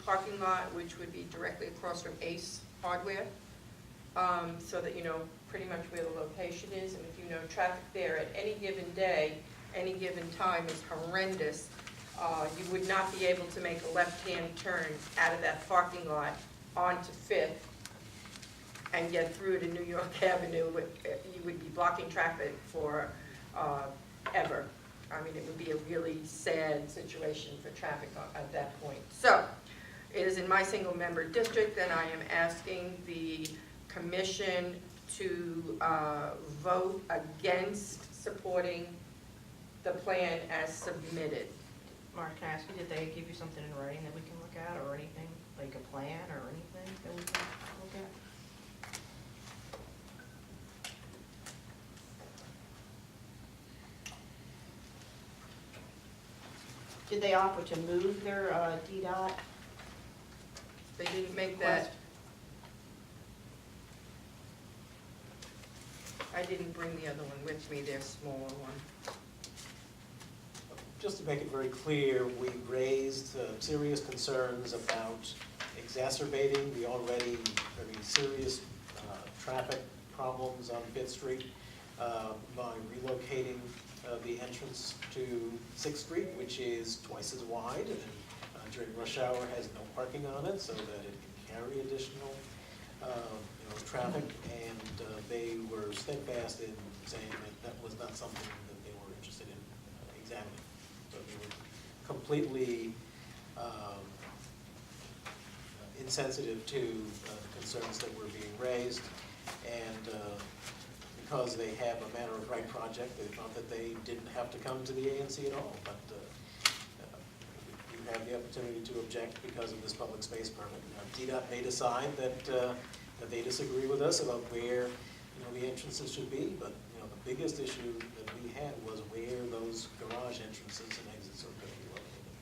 parking lot, which would be directly across from Ace Hardware, so that you know pretty much where the location is. And if you know traffic there at any given day, any given time is horrendous, you would not be able to make a left-hand turn out of that parking lot onto 5th and get through to New York Avenue. You would be blocking traffic for ever. I mean, it would be a really sad situation for traffic at that point. So, it is in my single-member district, and I am asking the commission to vote against supporting the plan as submitted. Mark, can I ask you, did they give you something in writing that we can look at, or anything, like a plan or anything that we can look at? Did they offer to move their DDOT? They didn't make that. I didn't bring the other one with me, their smaller one. Just to make it very clear, we raised serious concerns about exacerbating the already very serious traffic problems on 5th Street by relocating the entrance to 6th Street, which is twice as wide and during rush hour has no parking on it, so that it can carry additional traffic. And they were steadfast in saying that that was not something that they were interested in examining. So they were completely insensitive to the concerns that were being raised, and because they have a matter of right project, they thought that they didn't have to come to the ANC at all. But you have the opportunity to object because of this public space permit. DDOT may decide that that they disagree with us about where the entrances should be, but the biggest issue that we had was where those garage entrances and exits are going to be located.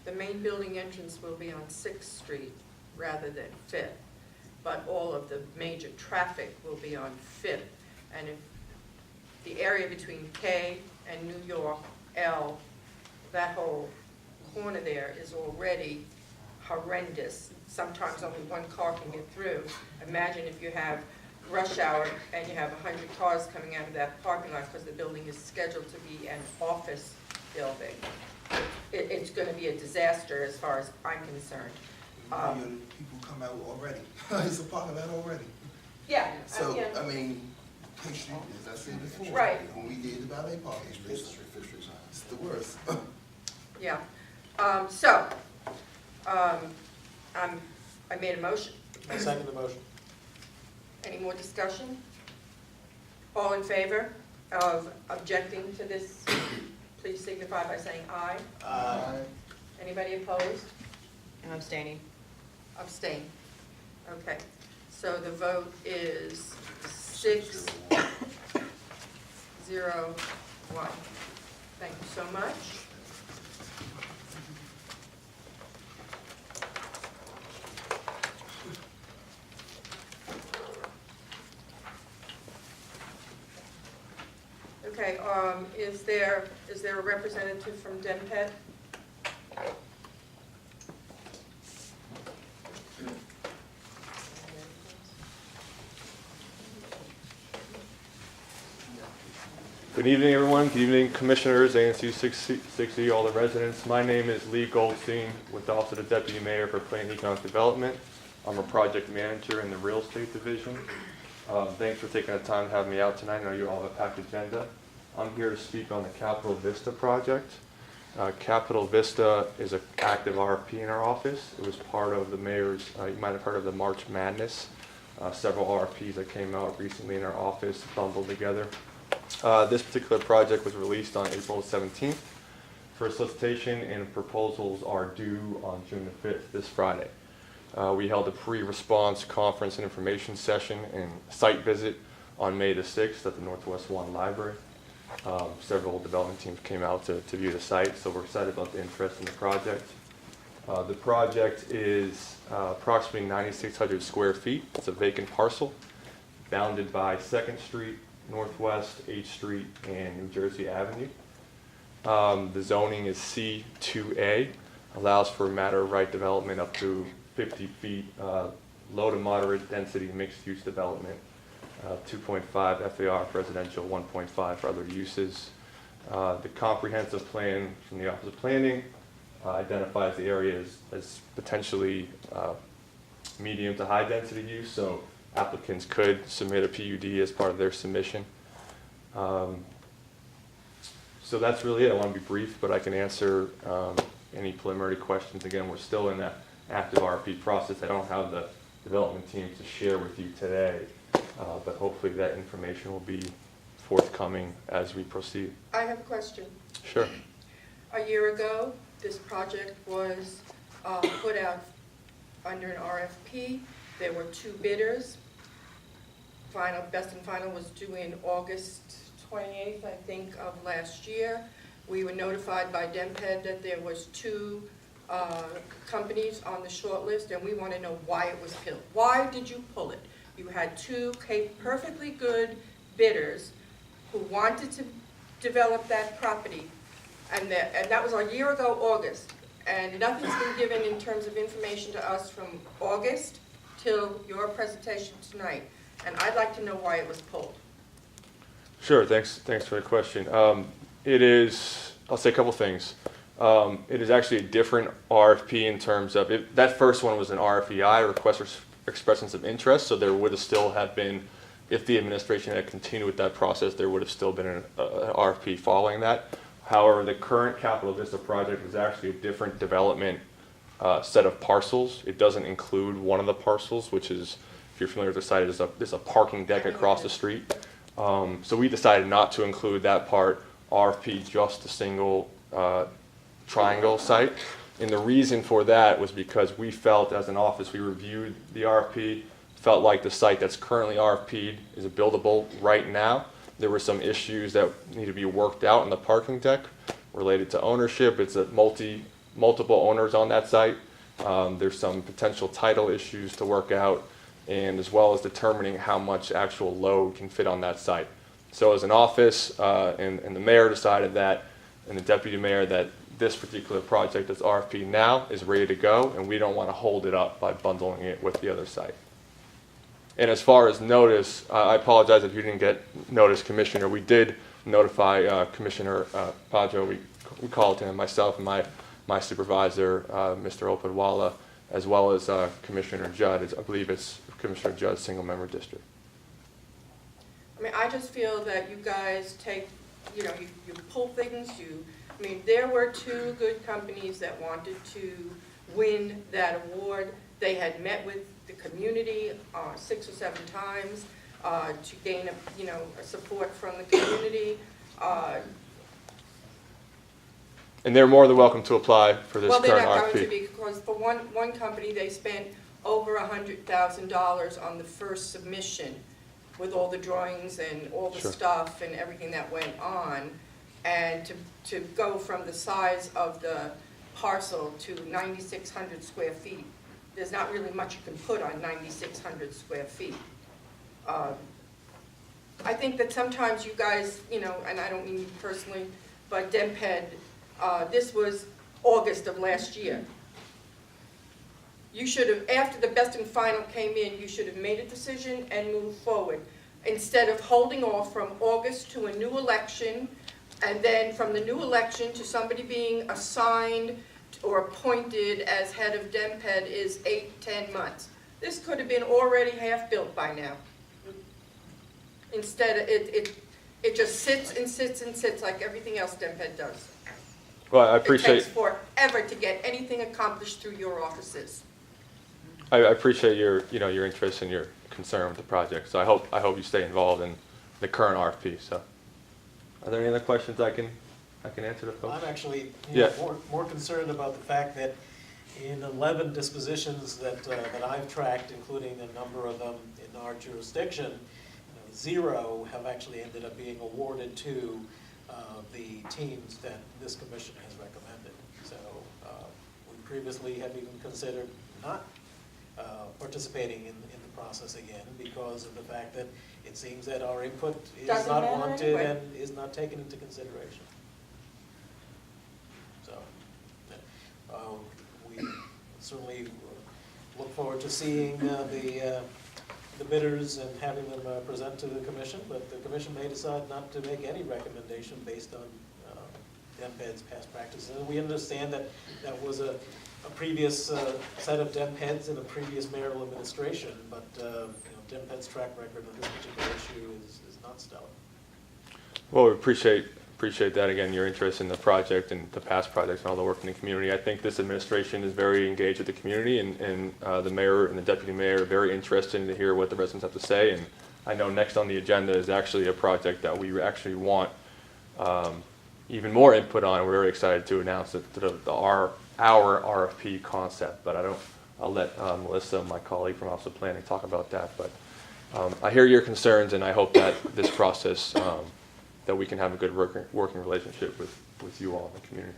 The main building entrance will be on 6th Street rather than 5th, but all of the major traffic will be on 5th. And if the area between K and New York, L, that whole corner there is already horrendous. Sometimes only one car can get through. Imagine if you have rush hour and you have 100 cars coming out of that parking lot because the building is scheduled to be an office building. It's going to be a disaster as far as I'm concerned. People come out already. It's a part of that already. Yeah. So, I mean, K Street, as I said before, Right. when we did the valet parking, it's the worst. Yeah. I made a motion. I second the motion. Any more discussion? All in favor of objecting to this, please signify by saying aye. Aye. Anybody opposed? I'm abstaining. Abstain. Okay. So the vote is 6-0-1. Thank you so much. Okay, is there a representative from DEMPET? Good evening, everyone. Good evening, commissioners, ANC 660, all the residents. My name is Lee Goldstein with the Office of the Deputy Mayor for Planning and Economic Development. I'm a project manager in the real estate division. Thanks for taking the time to have me out tonight. I know you all have a packed agenda. I'm here to speak on the Capitol Vista project. Capitol Vista is an active RFP in our office. It was part of the mayor's, you might have heard of the March Madness. Several RFPs that came out recently in our office bundled together. This particular project was released on April 17th for solicitation, and proposals are due on June the 5th, this Friday. We held a pre-response conference and information session and site visit on May the 6th at the Northwest One Library. Several development teams came out to view the site, so we're excited about the interest in the project. The project is approximately 9,600 square feet. It's a vacant parcel bounded by 2nd Street, Northwest, 8th Street, and New Jersey Avenue. The zoning is C2A. allows for matter of right development up to 50 feet, low to moderate density mixed-use development, 2.5 FAR for residential, 1.5 for other uses. The comprehensive plan from the Office of Planning identifies the area as potentially medium to high density use, so applicants could submit a PUD as part of their submission. So that's really it. I want to be brief, but I can answer any preliminary questions. Again, we're still in that active RFP process. I don't have the development team to share with you today, but hopefully that information will be forthcoming as we proceed. I have a question. Sure. A year ago, this project was put out under an RFP. There were 2 bidders. Best and final was due in August 28th, I think, of last year. We were notified by DEMPED that there was 2 companies on the short list, and we want to know why it was pulled. Why did you pull it? You had 2 perfectly good bidders who wanted to develop that property, and that was a year ago, August, and nothing's been given in terms of information to us from August till your presentation tonight, and I'd like to know why it was pulled. Sure, thanks for the question. It is, I'll say a couple things. It is actually a different RFP in terms of, that first one was an RFEI, request for expressions of interest, so there would have still have been, if the administration had continued with that process, there would have still been an RFP following that. However, the current Capital Vista project is actually a different development set of parcels. It doesn't include one of the parcels, which is, if you're familiar with the site, there's a parking deck across the street. So we decided not to include that part, RFP just a single triangle site. And the reason for that was because we felt as an office, we reviewed the RFP, felt like the site that's currently RFP'd is buildable right now. There were some issues that need to be worked out in the parking deck related to ownership. It's a multiple owners on that site. There's some potential title issues to work out, and as well as determining how much actual load can fit on that site. So as an office, and the mayor decided that, and the deputy mayor, that this particular project that's RFP now is ready to go, and we don't want to hold it up by bundling it with the other site. And as far as notice, I apologize if you didn't get notice, Commissioner. We did notify Commissioner Pajo. We called him, myself and my supervisor, Mr. Opadwala, as well as Commissioner Judd. I believe it's Commissioner Judd's single-member district. I mean, I just feel that you guys take, you pull things, there were 2 good companies that wanted to win that award. They had met with the community 6 or 7 times to gain a support from the community. And they're more than welcome to apply for this Well, current they're not RFP. going to be, because for one company, they spent over $100,000 on the first submission with all the drawings and all the Sure. stuff and everything that went on. And to go from the size of the parcel to 9,600 square feet, there's not really much you can put on 9,600 square feet. I think that sometimes you guys, and I don't mean you personally, but DEMPED, this was August of last year. You should have, after the best and final came in, you should have made a decision and moved forward, instead of holding off from August to a new election, and then from the new election to somebody being assigned or appointed as head of DEMPED is 8-10 months. This could have been already half-built by now. Instead, it just sits and sits and sits like everything else DEMPED does. Well, I appreciate. It takes forever to get anything accomplished through your offices. I appreciate your interest and your concern with the project. So I hope you stay involved in the current RFP. So, are there any other questions I can answer to folks? I'm actually Yeah. more concerned about the fact that in 11 dispositions that I've tracked, including a number of them in our jurisdiction, 0 have actually ended up being awarded to the teams that this commission has recommended. So we previously have even considered not participating in the process again because of the fact that it seems that our input is Doesn't not matter wanted anyway. and is not taken into consideration. So We certainly look forward to seeing the bidders and having them present to the commission, but the commission may decide not to make any recommendation based on DEMPED's past practices. And we understand that that was a previous set of DEMPEDs in a previous mayoral administration, but DEMPED's track record on this particular issue is not stellar. Well, we appreciate that, again, your interest in the project and the past projects and all the work in the community. I think this administration is very engaged with the community, and the mayor and the deputy mayor are very interested to hear what the residents have to say. And I know next on the agenda is actually a project that we actually want even more input on. We're very excited to announce our RFP concept, but I'll let Melissa, my colleague from Office of Planning, talk about that. But I hear your concerns, and I hope that this process, that we can have a good working relationship with you all in the community.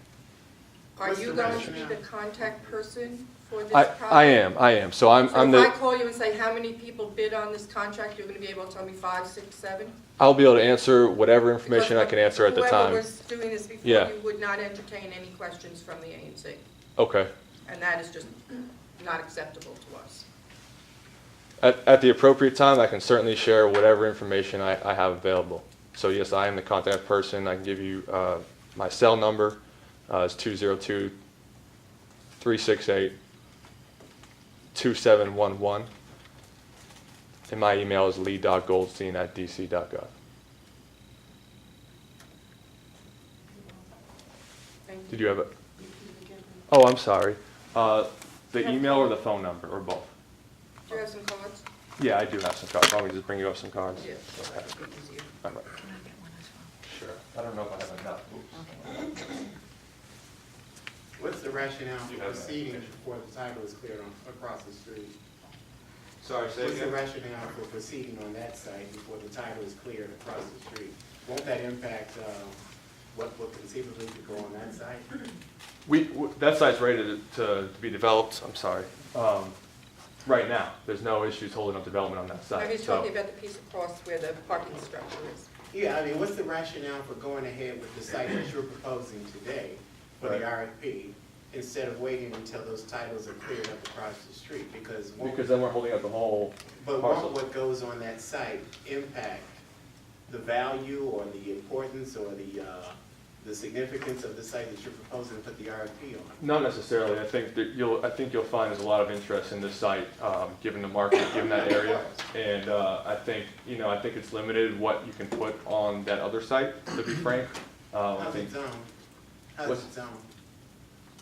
Are you going to be the contact person for this I project? am. So I'm So if the. I call you and say, how many people bid on this contract, you're going to be able to tell me 5, 6, 7? I'll be able to answer whatever information I can answer at the Whoever time. was doing this before, Yeah. you would not entertain any questions from the ANC. Okay. And that is just not acceptable to us. At the appropriate time, I can certainly share whatever information I have available. So yes, I am the contact person. I can give you my cell number. It's 202-368-2711. And my email is lee.goldstein@dc.gov. Thank you. Did you have a? Oh, I'm sorry. The email or the phone number, or both? Do you have some cards? Yeah, I do have some cards. Why don't we just bring you up some cards? Yeah. Okay. That'd be easier. All right. Can I get one as well? Sure. I don't know if I have enough. Oops. What's the rationale You for have that. proceeding before the title is cleared across the street? Sorry, What's the rationale for proceeding on that site before the title is cleared across the street? Won't that impact what conceivably could go on that site? That site's ready to be developed, I'm sorry, right now. There's no issues holding up development on that No, site. he's So talking about the piece across where the parking structure is. Yeah, I mean, what's the rationale for going ahead with the site that you're proposing today for the RFP instead of waiting until those titles are cleared up across the street? Because then we're holding up the whole But parcel. won't what goes on that site impact the value or the importance or the significance of the site that you're proposing to put the RFP on? Not necessarily. I think you'll find there's a lot of interest in this site, given the market, given that area. And I think it's limited what you can put on that other site, to be frank. I How's think it zoned? How's What's- it zoned?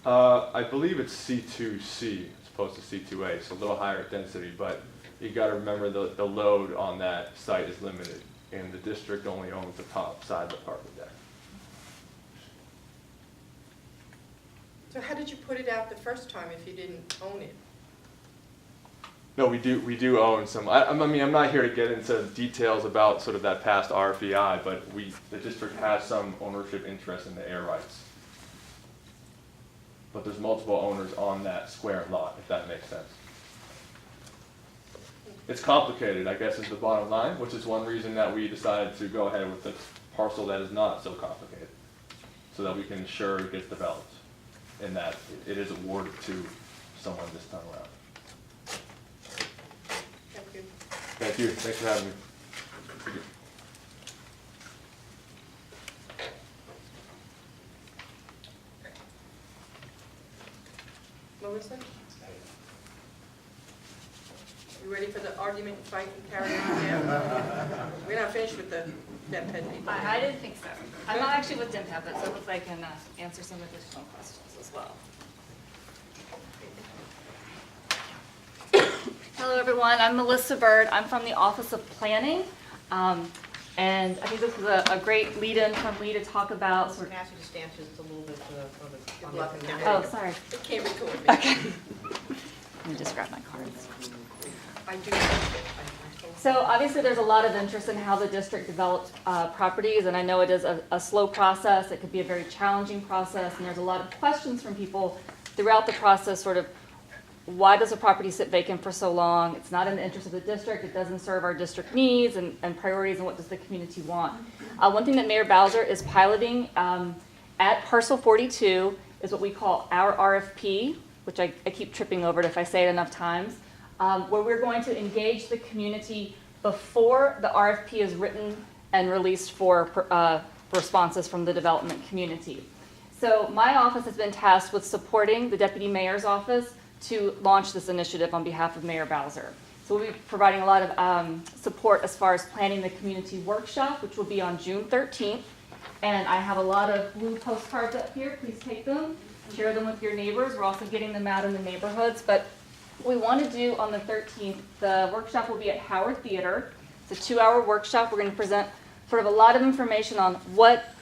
I believe it's C2C as opposed to C2A, so a little higher density, but you gotta remember the load on that site is limited, and the district only owns the top side of the parking deck. So how did you put it out the first time if you didn't own it? No, we do own some, I mean, I'm not here to get into details about sort of that past RFEI, but the district has some ownership interest in the air rights. But there's multiple owners on that square lot, if that makes sense. It's complicated, I guess, is the bottom line, which is one reason that we decided to go ahead with this parcel that is not so complicated, so that we can ensure it gets developed, and that it is awarded to someone this time around. Thank you. Thank you, thanks for having me. Melissa? You ready for the argument and fight and carry on now? We're not finished with the DEMPED people. I didn't think so. I'm not actually with DIMPAP, but so hopefully I can answer some additional questions as well. Hello, everyone. I'm Melissa Bird. I'm from the Office of Planning. And I think this is a great lead-in from Lee to talk about I'm sort going to ask you to stand just a little bit You're blocking the of, video. oh, sorry. It can't record me. Okay. Let me just grab my cards. I do. I told So obviously, there's a lot of interest in how the district develops properties, and I know it is a slow process. It could be a very challenging process, and there's a lot of questions from people throughout the process, sort of, why does a property sit vacant for so long? It's not in the interest of the district. It doesn't serve our district needs and priorities, and what does the community want? One thing that Mayor Bowser is piloting at Parcel 42 is what we call our RFP, which I keep tripping over it if I say it enough times, where we're going to engage the community before the RFP is written and released for responses from the development community. So my office has been tasked with supporting the Deputy Mayor's office to launch this initiative on behalf of Mayor Bowser. So we'll be providing a lot of support as far as planning the community workshop, which will be on June 13th. And I have a lot of blue postcards up here. Please take them, share them with your neighbors. We're also getting them out in the neighborhoods. But what we want to do on the 13th, the workshop will be at Howard Theater. It's a 2-hour workshop. We're going to present sort of a lot of information on what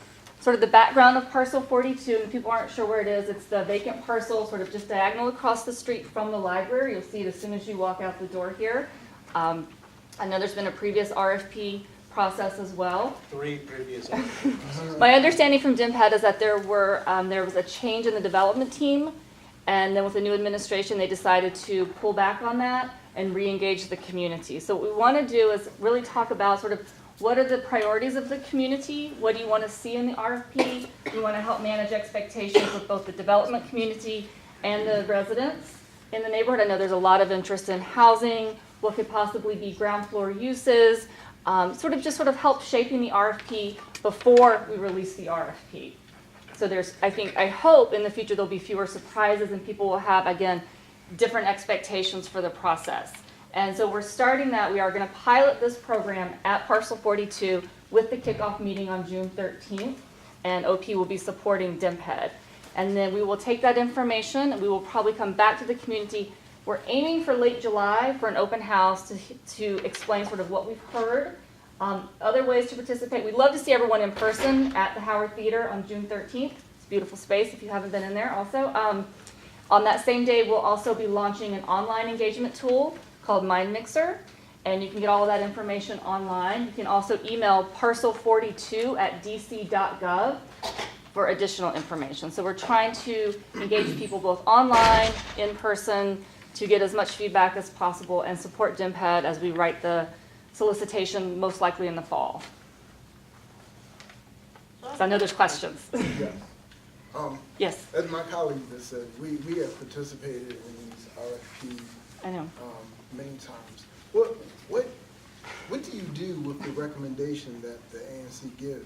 sort of the background of Parcel 42, and people aren't sure where it is. It's the vacant parcel sort of just diagonal across the street from the library. You'll see it as soon as you walk out the door here. I know there's been a previous RFP process as well. 3 previous. My understanding from DIMPAD is that there was a change in the development team, and then with the new administration, they decided to pull back on that and re-engage the community. So what we want to do is really talk about sort of what are the priorities of the community? What do you want to see in the RFP? We want to help manage expectations with both the development community and the residents in the neighborhood. I know there's a lot of interest in housing, what could possibly be ground floor uses, sort of help shaping the RFP before we release the RFP. So I hope in the future there'll be fewer surprises and people will have, again, different expectations for the process. And so we're starting that. We are going to pilot this program at Parcel 42 with the kickoff meeting on June 13th, and OP will be supporting DIMPED. And then we will take that information and we will probably come back to the community. We're aiming for late July for an open house to explain sort of what we've heard. Other ways to participate. We'd love to see everyone in person at the Howard Theater on June 13th. It's a beautiful space if you haven't been in there also. On that same day, we'll also be launching an online engagement tool called Mind Mixer, and you can get all of that information online. You can also email parcel42@dc.gov for additional information. So we're trying to engage people both online, in person, to get as much feedback as possible and support DIMPED as we write the solicitation most likely in the fall. So I know there's questions. Yes. Yes, As my colleague just said, we have participated in these RFPs I know. many times. What do you do with the recommendation that the ANC gives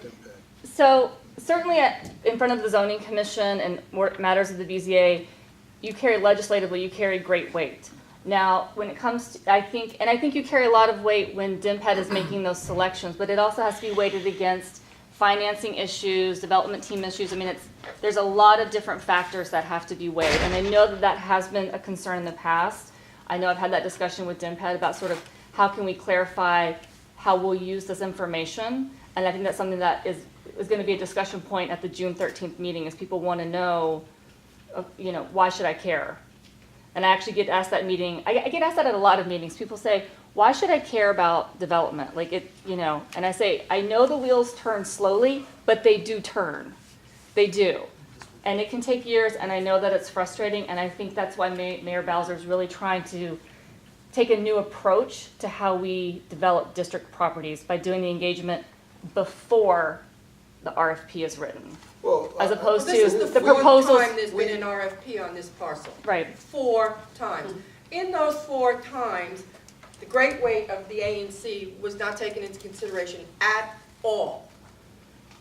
DIMPED? So certainly in front of the zoning commission and more matters of the BZA, you carry legislatively, you carry great weight. Now, when it comes to, I think you carry a lot of weight when DIMPED is making those selections, but it also has to be weighted against financing issues, development team issues. I mean, there's a lot of different factors that have to be weighed, and I know that has been a concern in the past. I know I've had that discussion with DIMPED about sort of how can we clarify how we'll use this information, and I think that's something that is going to be a discussion point at the June 13th meeting, is people want to know, why should I care? And I actually get asked that meeting. I get asked that at a lot of meetings. People say, why should I care about development? And I say, I know the wheels turn slowly, but they do turn. They do. And it can take years, and I know that it's frustrating, and I think that's why Mayor Bowser is really trying to take a new approach to how we develop district properties by doing the engagement before the RFP is written. Well, As opposed Well, this to is the the proposals. fourth time there's been an RFP on this parcel. Right. 4 times. In those 4 times, the great weight of the ANC was not taken into consideration at all.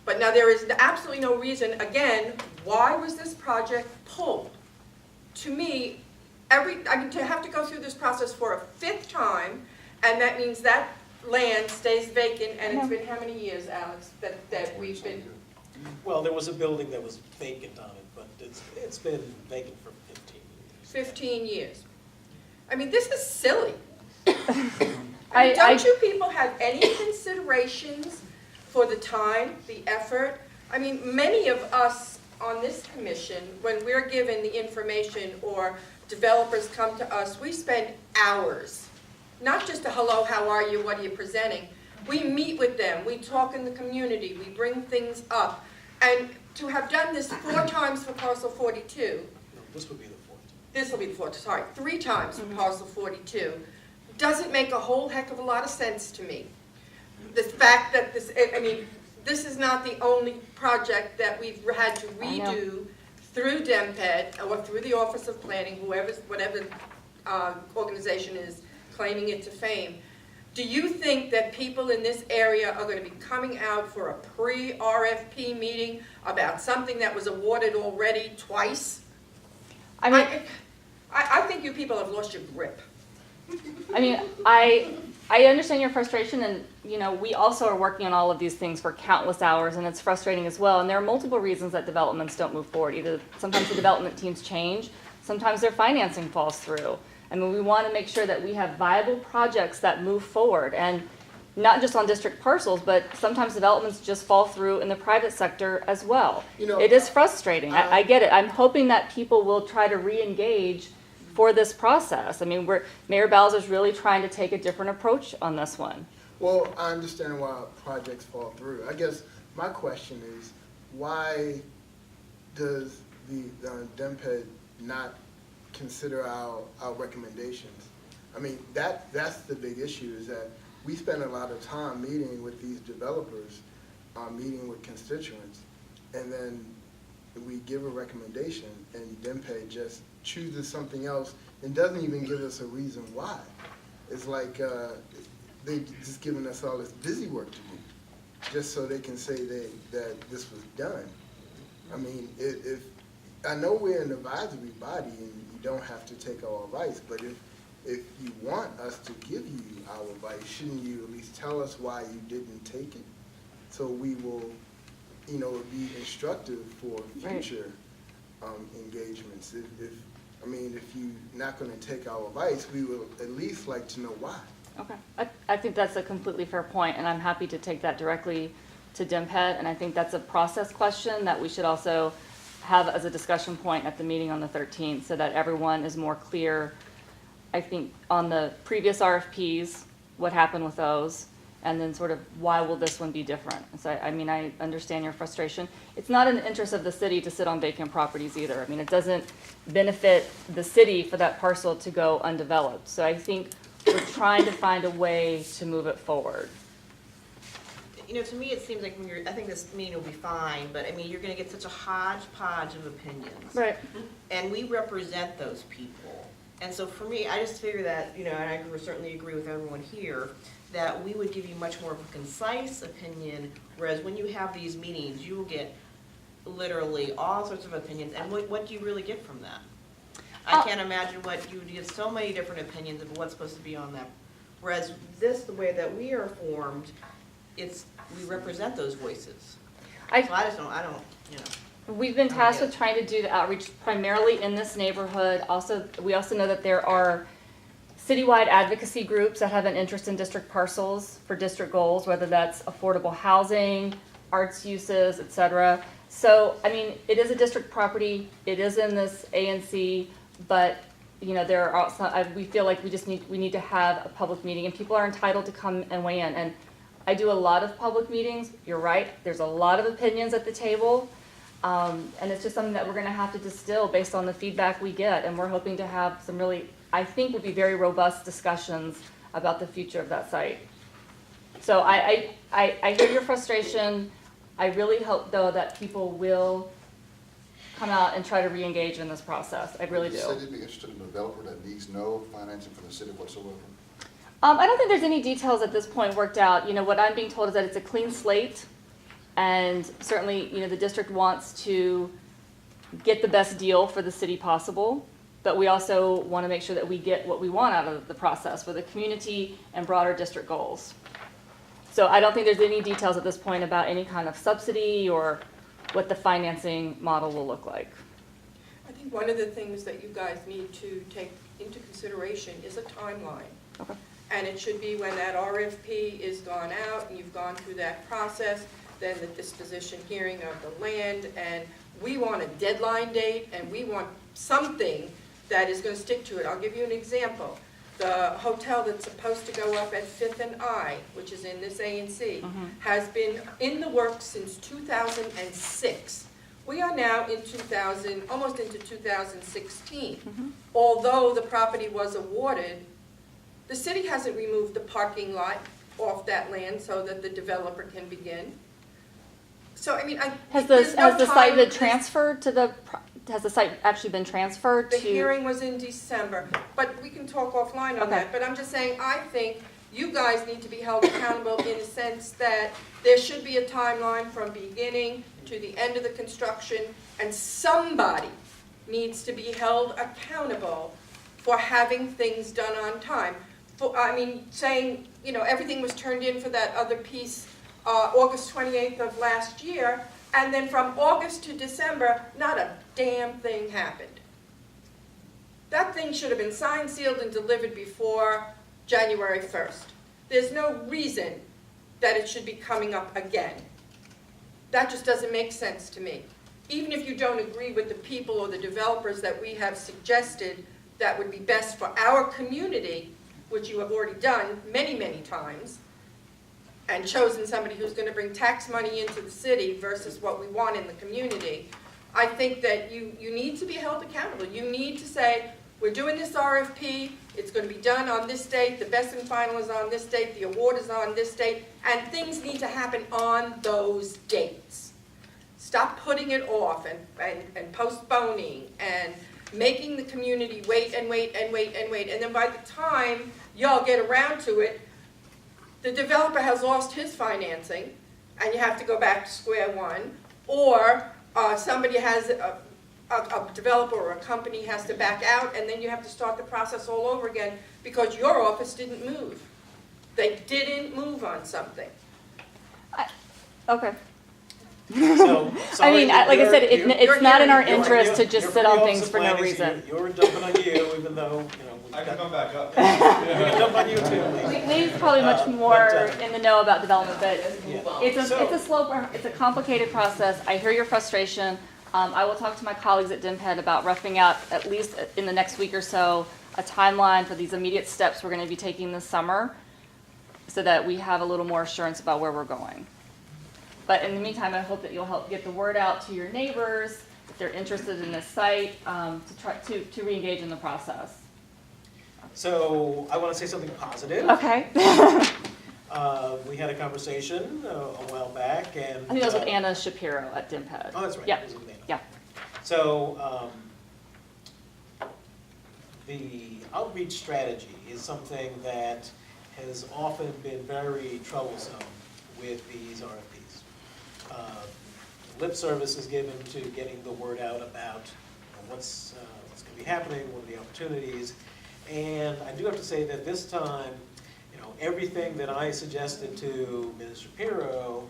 But now there is absolutely no reason, again, why was this project pulled? To me, to have to go through this process for a 5th time, and that means that land stays vacant, and it's been how many years, Alex, that we've been? Well, there was a building that was vacant on it, but it's been vacant for 15 years. 15 years. I mean, this is silly. I- Don't you people have any considerations for the time, the effort? I mean, many of us on this commission, when we're given the information or developers come to us, we spend hours. Not just a hello, how are you, what are you presenting? We meet with them, we talk in the community, we bring things up. And to have done this 4 times for Parcel 42, No, this would be the 4th. this will be the 4th, sorry, 3 times for Parcel 42, doesn't make a whole heck of a lot of sense to me. The fact that this is not the only project that we've had to I know. redo through DEMPED or through the Office of Planning, whatever organization is claiming it to fame, do you think that people in this area are going to be coming out for a pre-RFP meeting about something that was awarded already twice? I mean, I think you people have lost your grip. I understand your frustration, and, you know, we also are working on all of these things for countless hours, and it's frustrating as well. And there are multiple reasons that developments don't move forward. Either sometimes the development teams change, sometimes their financing falls through. I mean, we want to make sure that we have viable projects that move forward, and not just on district parcels, but sometimes developments just fall through in the private sector as well. You know, it is frustrating. I get it. I'm hoping that people will try to re-engage for this process. I mean, Mayor Bowser's really trying to take a different approach on this one. Well, I understand why projects fall through. I guess my question is, why does the DEMPED not consider our recommendations? I mean, that's the big issue, is that we spend a lot of time meeting with these developers, meeting with constituents, and then we give a recommendation, and DEMPED just chooses something else and doesn't even give us a reason why. It's like they just giving us all this busy work to do, just so they can say that this was done. I mean, if I know we're an advisory body and you don't have to take our advice, but if you want us to give you our advice, shouldn't you at least tell us why you didn't take it? So we will, you know, be instructive for future engagements. If you're not going to take our advice, we will at least like to know why. Okay. I think that's a completely fair point, and I'm happy to take that directly to DEMPED, and I think that's a process question that we should also have as a discussion point at the meeting on the 13th, so that everyone is more clear, I think, on the previous RFPs, what happened with those, and then sort of why will this one be different. So, I mean, I understand your frustration. It's not in the interest of the city to sit on vacant properties either. I mean, it doesn't benefit the city for that parcel to go undeveloped. So I think we're trying to find a way to move it forward. You know, to me, it seems like I think this meeting will be fine, but I mean, you're gonna get such a hodgepodge of opinions. Right. And we represent those people. And so for me, I just figure that, you know, and I certainly agree with everyone here, that we would give you much more of a concise opinion, whereas when you have these meetings, you will get literally all sorts of opinions. And what do you really get from that? I can't imagine what you would get, so many different opinions of what's supposed to be on that. Whereas this, the way that we are formed, we represent those voices. So I don't, you know. We've been tasked with trying to do the outreach primarily in this neighborhood. We also know that there are citywide advocacy groups that have an interest in district parcels for district goals, whether that's affordable housing, arts uses, et cetera. So, I mean, it is a district property. It is in this ANC, but, you know, there are also, we feel like we need to have a public meeting, and people are entitled to come and weigh in. And I do a lot of public meetings. You're right. There's a lot of opinions at the table. And it's just something that we're going to have to distill based on the feedback we get. And we're hoping to have some really, I think, will be very robust discussions about the future of that site. So I hear your frustration. I really hope, though, that people will come out and try to re-engage in this process. I really do. You said you'd be interested in a developer that needs no financing from the city whatsoever? I don't think there's any details at this point worked out. You know, what I'm being told is that it's a clean slate, and certainly, you know, the district wants to get the best deal for the city possible, but we also want to make sure that we get what we want out of the process for the community and broader district goals. So I don't think there's any details at this point about any kind of subsidy or what the financing model will look like. I think one of the things that you guys need to take into consideration is a timeline. Okay. And it should be when that RFP is gone out and you've gone through that process, then the disposition hearing of the land, and we want a deadline date, and we want something that is going to stick to it. I'll give you an example. The hotel that's supposed to go up at 5th and I, which is in this ANC, has been in the works since 2006. We are now in almost into 2016. Although the property was awarded, the city hasn't removed the parking lot off that land so that the developer can begin. So, I mean, Has the site been transferred to has the site actually been transferred The to? hearing was in December, but we can talk offline on Okay. that. But I'm just saying, I think you guys need to be held accountable in the sense that there should be a timeline from beginning to the end of the construction, and somebody needs to be held accountable for having things done on time. Saying, everything was turned in for that other piece, August 28th of last year, and then from August to December, not a damn thing happened. That thing should have been signed, sealed, and delivered before January 1st. There's no reason that it should be coming up again. That just doesn't make sense to me. Even if you don't agree with the people or the developers that we have suggested that would be best for our community, which you have already done many, many times, and chosen somebody who's going to bring tax money into the city versus what we want in the community, I think that you need to be held accountable. You need to say, we're doing this RFP, it's going to be done on this date, the best and final is on this date, the award is on this date, and things need to happen on those dates. Stop putting it off and postponing and making the community wait and wait and wait and wait. And then by the time y'all get around to it, the developer has lost his financing and you have to go back to square one, or somebody has a developer or a company has to back out, and then you have to start the process all over again because your office didn't move. They didn't move on something. Okay. So, I mean, like I said, it's not in our you're- interest to you're- just you're sit on pretty things for no self-planning, so reason. You're dumping on you, even though, we I can come back up. we can dump on you too. Lee's probably much more but, in the know about development, but Yeah. it's So- it's a complicated process. I hear your frustration. I will talk to my colleagues at DIMPED about roughing out, at least in the next week or so, a timeline for these immediate steps we're going to be taking this summer, so that we have a little more assurance about where we're going. But in the meantime, I hope that you'll help get the word out to your neighbors, if they're interested in this site, to re-engage in the process. So I want to say something positive. Okay. We had a conversation a while back, and I think that was with Anna Shapiro at DIMPED. Oh, that's right. Yeah, It was with Anna. yeah. So the outreach strategy is something that has often been very troublesome with these RFPs. Lip service is given to getting the word out about what's going to be happening, what are the opportunities. And I do have to say that this time, everything that I suggested to Ms. Shapiro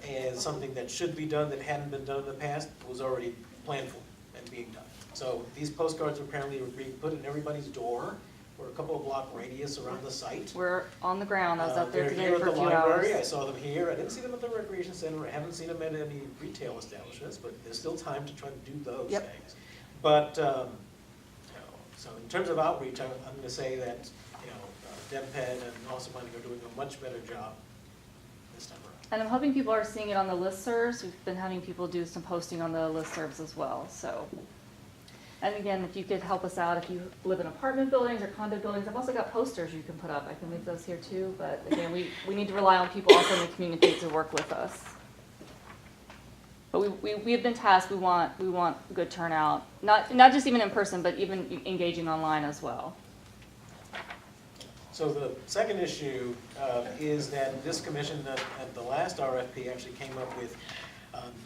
as something that should be done that hadn't been done in the past was already planned for and being done. So these postcards apparently were being put in everybody's door for a couple of block radius around the site. We're on the ground. I was out there They're today here for at a the few library. I hours. saw them here. I didn't see them at the recreation center. I haven't seen them at any retail establishments, but there's still time to try to do those Yep. things. But, so in terms of outreach, I'm going to say that, DEMPED and also Mining are doing a much better job this time around. And I'm hoping people are seeing it on the listservs. We've been having people do some posting on the listservs as well, so. And again, if you could help us out, if you live in apartment buildings or condo buildings, I've also got posters you can put up. I can leave those here too, but again, we need to rely on people also in the community to work with us. But we have been tasked, we want good turnout, not just even in person, but even engaging online as well. So the second issue is that this commission at the last RFP actually came up with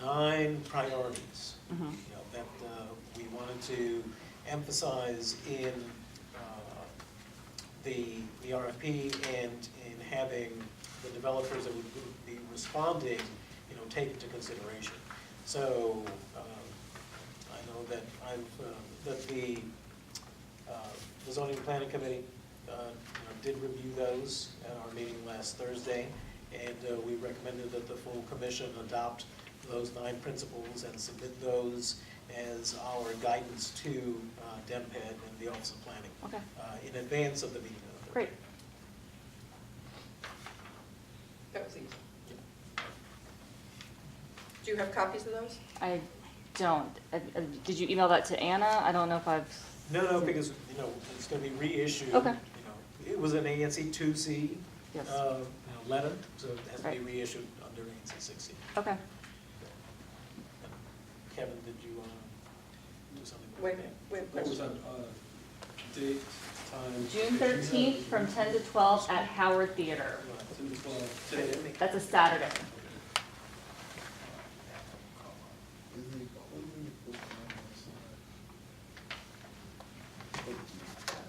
9 priorities that we wanted to emphasize in the RFP and in having the developers that would be responding, take into consideration. So I know that that the zoning and planning committee did review those at our meeting last Thursday, and we recommended that the full commission adopt those 9 principles and submit those as our guidance to DEMPED and the Office of Planning Okay, in advance of the meeting. great. That was easy. Do you have copies of those? I don't. Did you email that to Anna? I don't know if I've. No, because, it's going to be reissued. Okay. It was an ANC 2C Yes. letter, so it has to be Right. reissued under ANC 6C. Okay. Kevin, did you Wait a minute, we have a What was question. that, date, time? June 13th from 10 to 12 at Howard Theater. 10 to 12, today. That's a Saturday.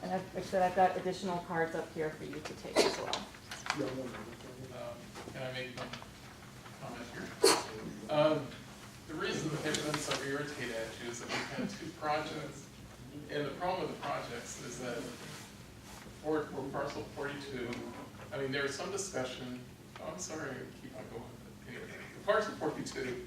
And like I said, I've got additional cards up here for you to take as well. Can I make one comment here? The reason that they've been so irritated at you is that we've had two projects. And the problem with the projects is that for parcel 42, I mean, there was some discussion, oh, I'm sorry, I keep on going. Anyway, for parcel 42,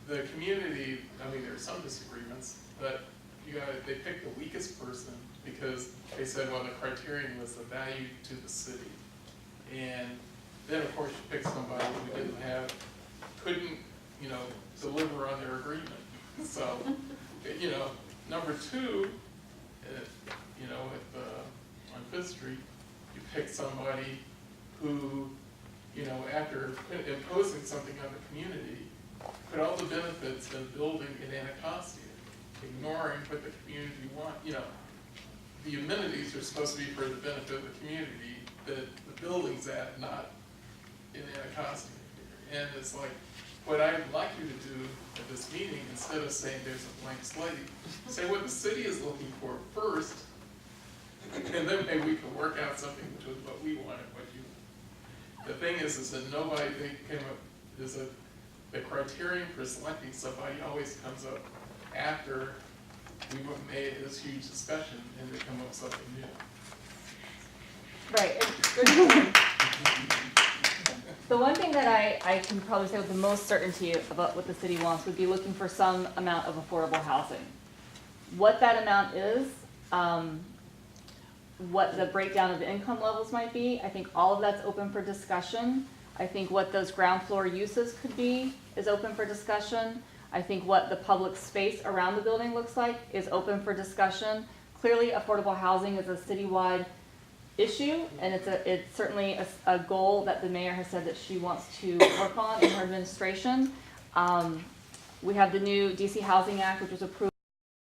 the community, I mean, there were some disagreements, but they picked the weakest person because they said, well, the criterion was the value to the city. And then, of course, you pick somebody who couldn't, deliver on their agreement. So, number two, on Fifth Street, you pick somebody who, after imposing something on the community, put all the benefits of building in Anacostia, ignoring what the community wants. The amenities are supposed to be for the benefit of the community, that the building's at, not in Anacostia. And it's like, what I'd like you to do at this meeting, instead of saying there's a blank slate, say what the city is looking for first, and then maybe we can work out something between what we want and what you want. The thing is that the criterion for selecting somebody always comes up after we've made this huge discussion and they come up with something new. Right. Good point. The one thing that I can probably say with the most certainty about what the city wants would be looking for some amount of affordable housing. What that amount is, what the breakdown of the income levels might be, I think all of that's open for discussion. I think what those ground floor uses could be is open for discussion. I think what the public space around the building looks like is open for discussion. Clearly, affordable housing is a citywide issue, and it's certainly a goal that the mayor has said that she wants to work on in her administration. We have the new DC Housing Act, which was approved